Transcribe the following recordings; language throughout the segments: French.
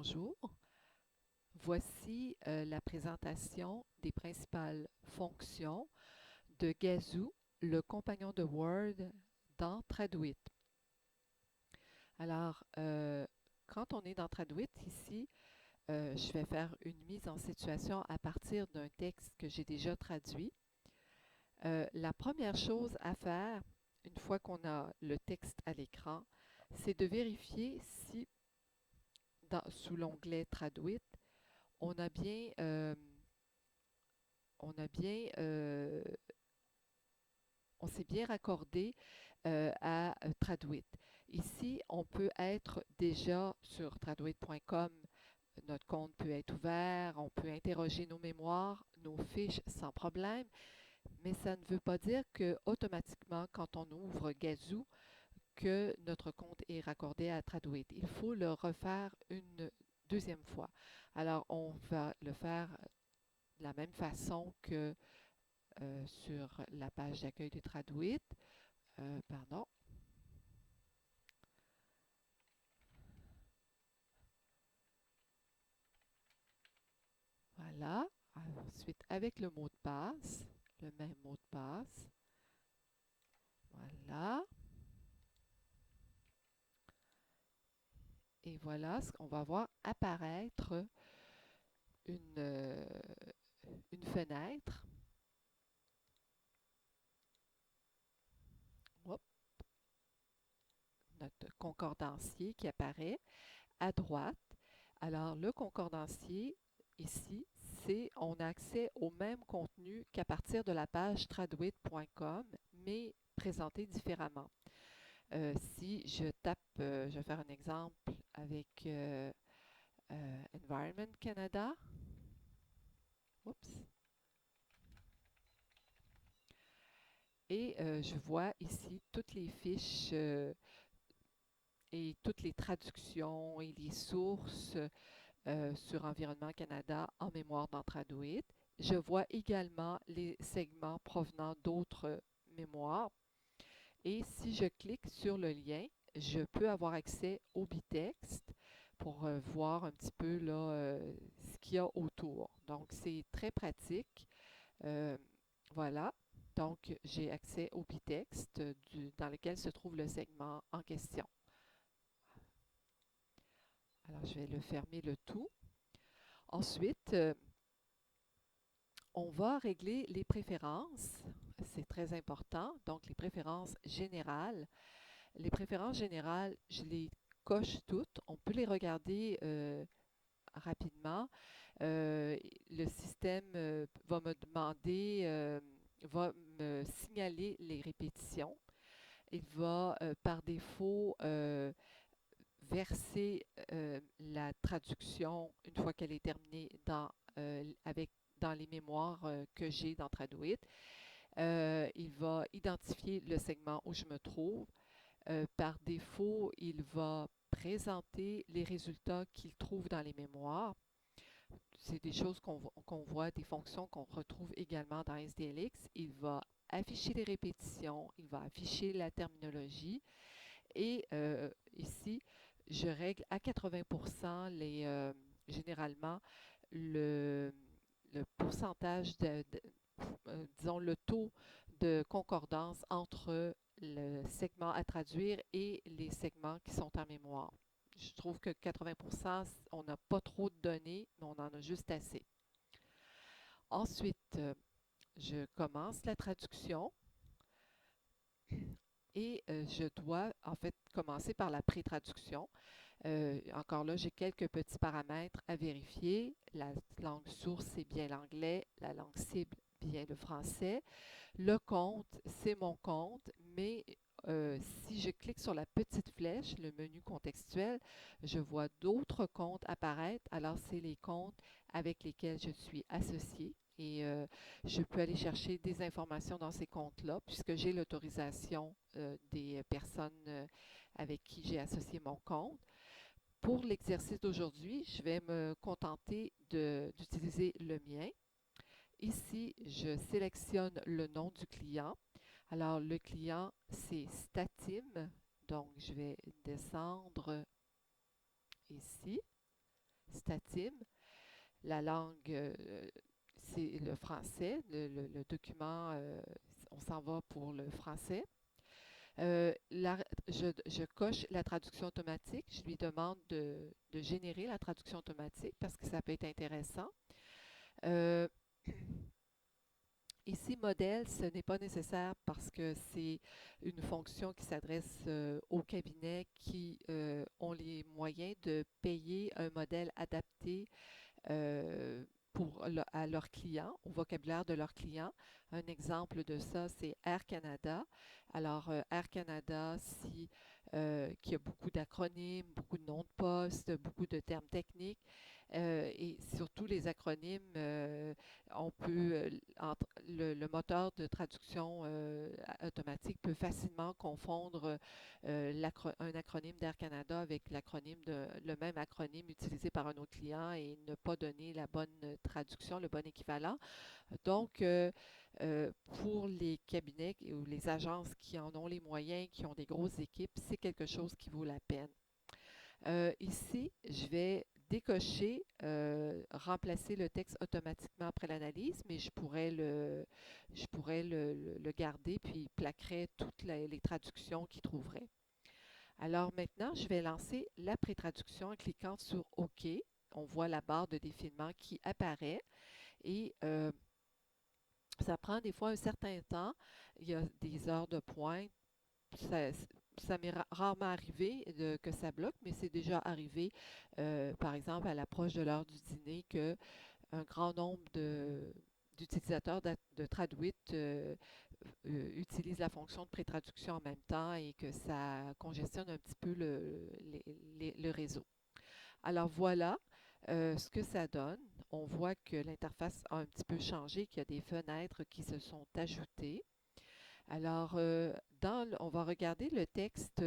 bonjour. Voici la présentation des principales fonctions de Gazoo, le compagnon de Word dans Traduit. Alors, quand on est dans Traduit, ici, je vais faire une mise en situation à partir d'un texte que j'ai déjà traduit. La première chose à faire, une fois qu'on a le texte à l'écran, c'est de vérifier si, sous l'onglet Traduit, on a bien, on a bien, on s'est bien raccordé à Traduit. Ici, on peut être déjà sur traduit.com. Notre compte peut être ouvert, on peut interroger nos mémoires, nos fiches sans problème, mais ça ne veut pas dire que automatiquement, quand on ouvre Gazoo, que notre compte est raccordé à Traduit. Il faut le refaire une deuxième fois. Alors, on va le faire de la même façon que sur la page d'accueil de Traduit. Pardon. Voilà. Ensuite, avec le mot de passe, le même mot de passe. Voilà. Et voilà, on va voir apparaître une, une fenêtre. Hop, notre concordancier qui apparaît à droite. Alors, le concordancier, ici, on a accès au même contenu qu'à partir de la page traduit.com, mais présenté différemment. Si je tape, je vais faire un exemple avec Environment Canada. Oups. Et je vois ici toutes les fiches et toutes les traductions et les sources sur Environnement Canada en mémoire dans Traduit. Je vois également les segments provenant d'autres mémoires. Et si je clique sur le lien, je peux avoir accès au bitexte pour voir un petit peu là, ce qu'il y a autour. Donc, c'est très pratique. Voilà. Donc, j'ai accès au bitexte dans lequel se trouve le segment en question. Alors, je vais le fermer le tout. Ensuite, on va régler les préférences. C'est très important. Donc, les préférences générales. Les préférences générales, je les coche toutes. On peut les regarder rapidement. Le système va me demander, va me signaler les répétitions. Il va par défaut verser la traduction une fois qu'elle est terminée dans les mémoires que j'ai dans Traduit. Il va identifier le segment où je me trouve. Par défaut, il va présenter les résultats qu'il trouve dans les mémoires. C'est des choses qu'on voit, des fonctions qu'on retrouve également dans SDLX. Il va afficher les répétitions, il va afficher la terminologie. Et ici, je règle à 80% généralement le pourcentage disons, le taux de concordance entre le segment à traduire et les segments qui sont en mémoire. Je trouve que 80%, on n'a pas trop de données, mais on en a juste assez. Ensuite, je commence la traduction et je dois en fait commencer par la pré-traduction. Encore là, j'ai quelques petits paramètres à vérifier. La langue source, c'est bien l'anglais. La langue cible, bien le français. Le compte, c'est mon compte, mais si je clique sur la petite flèche, le menu contextuel, je vois d'autres comptes apparaître. Alors, c'est les comptes avec lesquels je suis associée. Et je peux aller chercher des informations dans ces comptes-là, puisque j'ai l'autorisation des personnes avec qui j'ai associé mon compte. Pour l'exercice d'aujourd'hui, je vais me contenter d'utiliser le mien. Ici, je sélectionne le nom du client. Alors, le client, c'est Statim. Donc, je vais descendre ici. Statim. La langue, c'est le français. Le document, on s'en va pour le français. Je coche la traduction automatique. Je lui demande de générer la traduction automatique parce que ça peut être intéressant. Euh, Ici, modèle, ce n'est pas nécessaire parce que c'est une fonction qui s'adresse aux cabinets qui ont les moyens de payer un modèle adapté à leurs clients, au vocabulaire de leurs clients. Un exemple de ça, c'est Air Canada. Alors, Air Canada, qui a beaucoup d'acronymes, beaucoup de noms de poste, beaucoup de termes techniques, et surtout les acronymes, on peut, le moteur de traduction automatique peut facilement confondre un acronyme d'Air Canada avec le même acronyme utilisé par un autre client et ne pas donner la bonne traduction, le bon équivalent. Donc, pour les cabinets ou les agences qui en ont les moyens, qui ont des grosses équipes, c'est quelque chose qui vaut la peine. Ici, je vais décocher, remplacer le texte automatiquement après l'analyse, mais je pourrais le garder puis plaquerai toutes les traductions qu'il trouverait. Alors maintenant, je vais lancer la pré-traduction en cliquant sur OK. On voit la barre de défilement qui apparaît et ça prend des fois un certain temps. Il y a des heures de pointe. Ça, ça m'est rarement arrivé que ça bloque, mais c'est déjà arrivé, par exemple, à l'approche de l'heure du dîner, que un grand nombre d'utilisateurs de Traduit utilisent la fonction de pré-traduction en même temps et que ça congestionne un petit peu le réseau. Alors voilà ce que ça donne. On voit que l'interface a un petit peu changé, qu'il y a des fenêtres qui se sont ajoutées. Alors, on va regarder le texte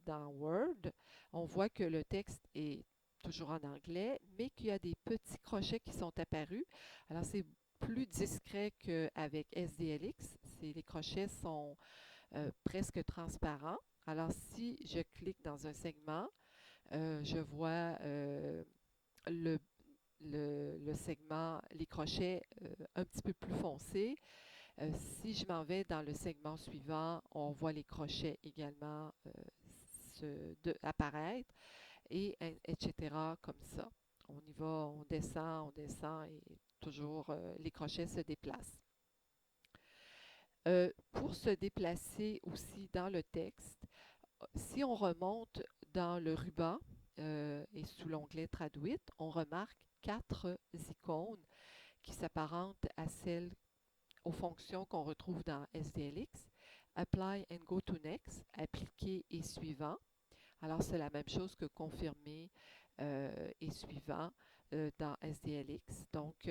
dans Word. On voit que le texte est toujours en anglais, mais qu'il y a des petits crochets qui sont apparus. Alors, c'est plus discret qu'avec SDLX. Les crochets sont presque transparents. Alors, si je clique dans un segment, je vois le, le segment, les crochets un petit peu plus foncés. Si je m'en vais dans le segment suivant, on voit les crochets également apparaître, etc. comme ça. On y va, on descend et toujours les crochets se déplacent. Pour se déplacer aussi dans le texte, si on remonte dans le ruban et sous l'onglet Traduit, on remarque 4 icônes qui s'apparentent aux fonctions qu'on retrouve dans SDLX. Apply and go to next, appliquer et suivant. Alors, c'est la même chose que confirmer et suivant dans SDLX. Donc,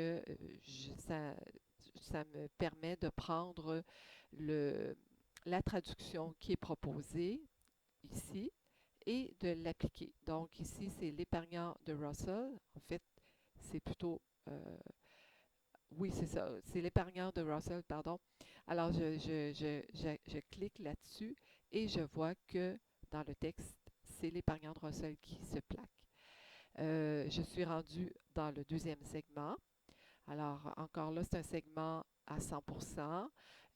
ça me permet de prendre la traduction qui est proposée ici et de l'appliquer. Donc, ici, c'est l'épargnant de Russell. En fait, c'est plutôt... oui, c'est ça. C'est l'épargnant de Russell, pardon. Alors, je clique là-dessus et je vois que dans le texte, c'est l'épargnant de Russell qui se plaque. Je suis rendue dans le deuxième segment. Alors, encore là, c'est un segment à 100%.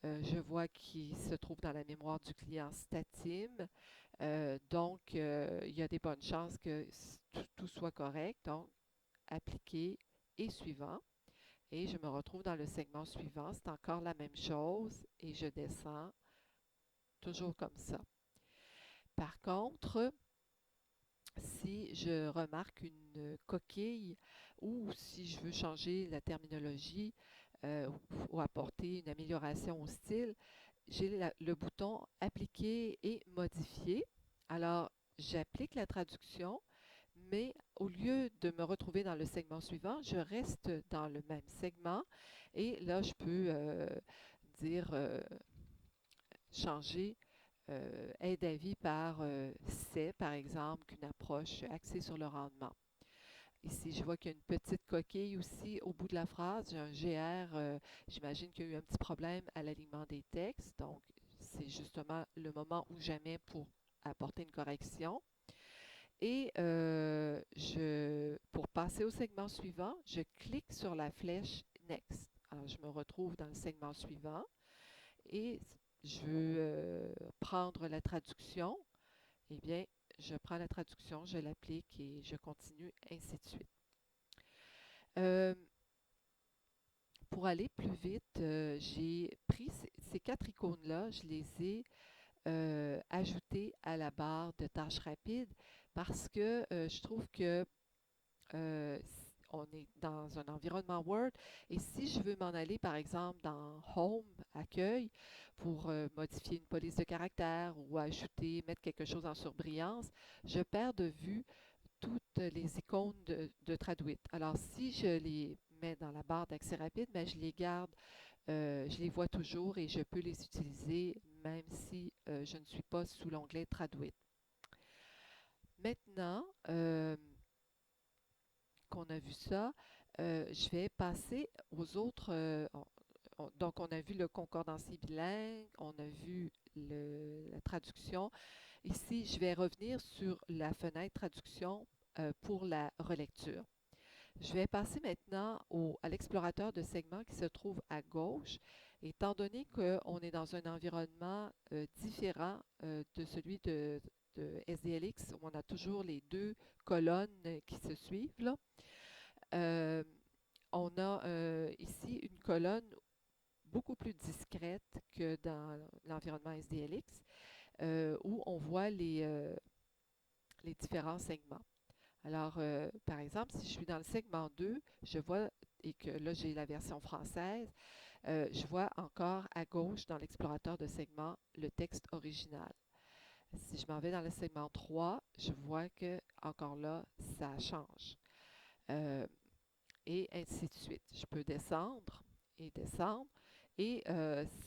Je vois qu'il se trouve dans la mémoire du client Statim. Donc, il y a des bonnes chances que tout soit correct. Donc, appliquer et suivant. Et je me retrouve dans le segment suivant. C'est encore la même chose et je descends toujours comme ça. Par contre, si je remarque une coquille ou si je veux changer la terminologie ou apporter une amélioration au style, j'ai le bouton Appliquer et modifier. Alors, j'applique la traduction, mais au lieu de me retrouver dans le segment suivant, je reste dans le même segment et là, je peux dire changer aide à vie par c'est, par exemple, qu'une approche axée sur le rendement. Ici, je vois qu'il y a une petite coquille aussi au bout de la phrase. J'ai un GR, j'imagine qu'il y a eu un petit problème à l'alignement des textes. Donc, c'est justement le moment ou jamais pour apporter une correction. Et pour passer au segment suivant, je clique sur la flèche Next. Alors, je me retrouve dans le segment suivant et je veux prendre la traduction. Eh bien, je prends la traduction, je l'applique et je continue, ainsi de suite. Euh, pour aller plus vite, j'ai pris ces 4 icônes-là, je les ai ajoutées à la barre de tâches rapides parce que je trouve que euh, on est dans un environnement Word et si je veux m'en aller, par exemple, dans Home, Accueil, pour modifier une police de caractère ou ajouter, mettre quelque chose en surbrillance, je perds de vue toutes les icônes de Traduit. Alors, si je les mets dans la barre d'accès rapide, mais je les garde, je les vois toujours et je peux les utiliser même si je ne suis pas sous l'onglet Traduit. Maintenant qu'on a vu ça, je vais passer aux autres. Donc, on a vu le concordancier bilingue, on a vu la traduction. Ici, je vais revenir sur la fenêtre traduction pour la relecture. Je vais passer maintenant à l'explorateur de segments qui se trouve à gauche, étant donné qu'on est dans un environnement différent de celui de SDLX, où on a toujours les 2 colonnes qui se suivent, là. Euh, on a ici une colonne beaucoup plus discrète que dans l'environnement SDLX, où on voit les différents segments. Alors, par exemple, si je suis dans le segment 2, je vois, et que là j'ai la version française, je vois encore à gauche dans l'explorateur de segments le texte original. Si je m'en vais dans le segment 3, je vois que encore là, ça change. Euh, et ainsi de suite. Je peux descendre et descendre. Et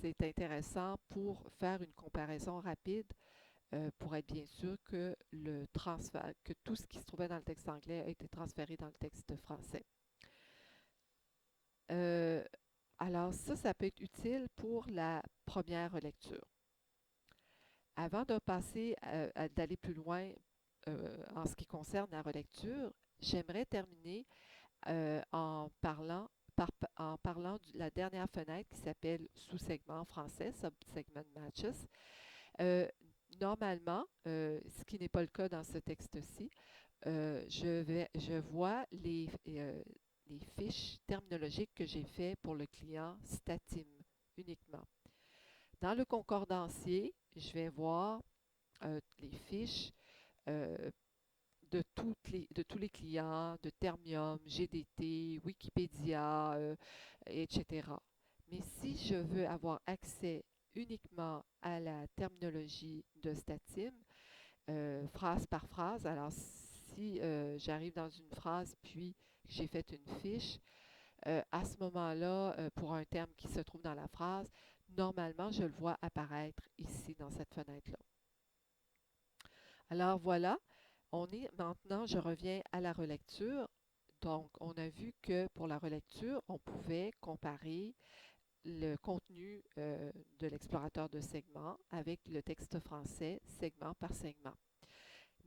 c'est intéressant pour faire une comparaison rapide pour être bien sûr que le transfert, que tout ce qui se trouvait dans le texte anglais a été transféré dans le texte français. Euh, alors ça peut être utile pour la première lecture. Avant de passer d'aller plus loin en ce qui concerne la relecture, j'aimerais terminer en parlant de la dernière fenêtre qui s'appelle sous-segment en français, Sub-Segment Matches. Euh, Normalement, ce qui n'est pas le cas dans ce texte-ci, je vois les fiches terminologiques que j'ai fait pour le client Statim uniquement. Dans le concordancier, je vais voir les fiches euh, de tous les clients, de Termium, GDT, Wikipédia, etc. Mais si je veux avoir accès uniquement à la terminologie de Statim, phrase par phrase, alors si j'arrive dans une phrase puis j'ai fait une fiche, à ce moment-là, pour un terme qui se trouve dans la phrase, normalement, je le vois apparaître ici dans cette fenêtre-là. Alors voilà, maintenant, je reviens à la relecture. Donc, on a vu que pour la relecture, on pouvait comparer le contenu de l'explorateur de segments avec le texte français, segment par segment.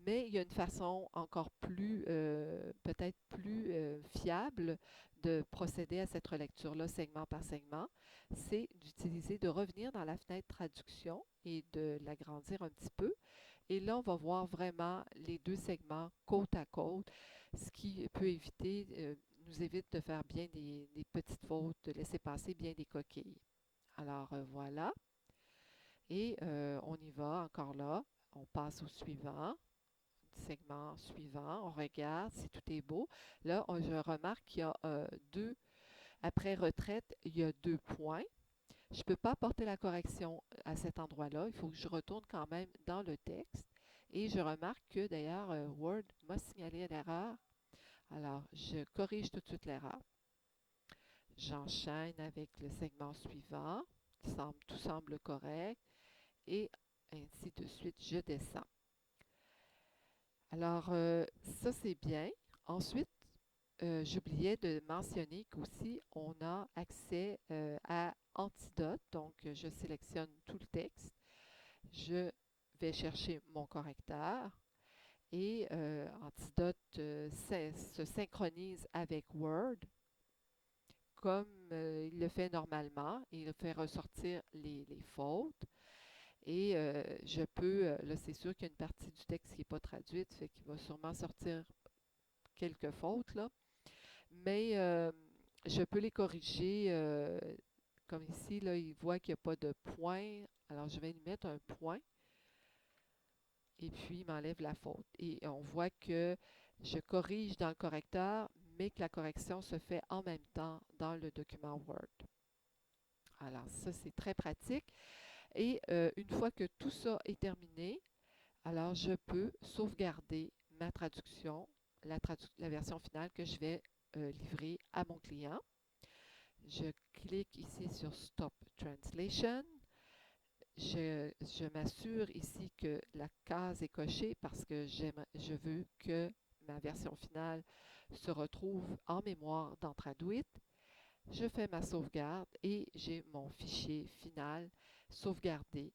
Mais il y a une façon encore plus, peut-être plus fiable de procéder à cette relecture-là, segment par segment, c'est d'utiliser, de revenir dans la fenêtre traduction et de l'agrandir un petit peu. Et là, on va voir vraiment les 2 segments côte à côte, ce qui peut éviter, nous évite de faire bien des petites fautes, de laisser passer bien des coquilles. Alors voilà, et on y va encore là, on passe au suivant, segment suivant, on regarde si tout est beau. Là, je remarque qu'il y a après retraite, il y a 2 points. Je ne peux pas apporter la correction à cet endroit-là. Il faut que je retourne quand même dans le texte. Et je remarque que d'ailleurs, Word m'a signalé l'erreur. Alors, je corrige tout de suite l'erreur. J'enchaîne avec le segment suivant. Tout semble correct. Et ainsi de suite, je descends. Alors, ça, c'est bien. Ensuite, j'oubliais de mentionner qu'aussi, on a accès à Antidote. Donc, je sélectionne tout le texte. Je vais chercher mon correcteur. Et Antidote, se synchronise avec Word comme il le fait normalement. Il fait ressortir les fautes. Et je peux, là c'est sûr qu'il y a une partie du texte qui n'est pas traduite, fait qu'il va sûrement sortir quelques fautes, là. Mais je peux les corriger, comme ici, là, il voit qu'il n'y a pas de point. Alors je vais lui mettre un point et puis il m'enlève la faute. Et on voit que je corrige dans le correcteur, mais que la correction se fait en même temps dans le document Word. Alors ça, c'est très pratique. Et une fois que tout ça est terminé, alors je peux sauvegarder ma traduction, la version finale que je vais livrer à mon client. Je clique ici sur Stop Translation. Je m'assure ici que la case est cochée parce que je veux que ma version finale se retrouve en mémoire dans Traduit. Je fais ma sauvegarde et j'ai mon fichier final sauvegardé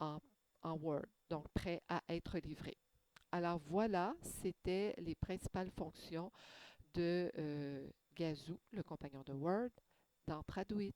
en Word, donc prêt à être livré. Alors voilà, c'était les principales fonctions de Gazoo, le compagnon de Word, dans Traduit.